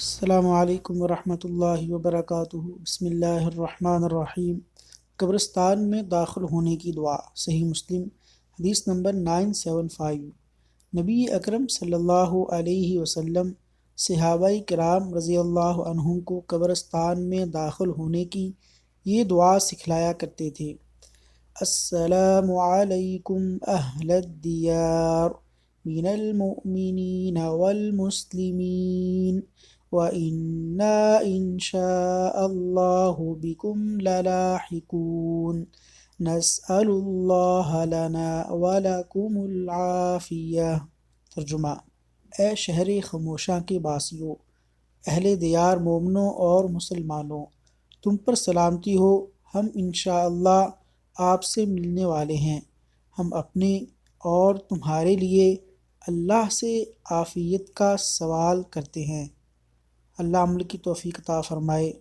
السلام علیکم ورحمۃ اللہ وبرکاتہ۔ بسم اللہ الرحمن الرحیم۔ قبرستان میں داخل ہونے کی دعا۔ صحیح مسلم حدیث نمبر 975۔ نبی اکرم صلی اللہ علیہ وسلم صحابہ کرام رضی اللہ عنہم کو قبرستان میں داخل ہونے کی یہ دعا سکھلایا کرتے تھے۔ السلام علیکم اہل الدیار من المؤمنین والمسلمین وَإِنَّا إِن شَاءَ اللَّهُ بِكُمْ لَلَاحِقُونَ نَسْأَلُ اللَّهَ لَنَا وَلَكُمُ الْعَافِيَةَ۔ ترجمہ: اے شہر خموشاں کے باسیوں، اہل دیار مومنوں اور مسلمانوں، تم پر سلامتی ہو۔ ہم انشاءاللہ آپ سے ملنے والے ہیں۔ ہم اپنے اور تمہارے لیے اللہ سے عافیت کا سوال کرتے ہیں۔ اللہ عمل کی توفیق عطا فرمائے۔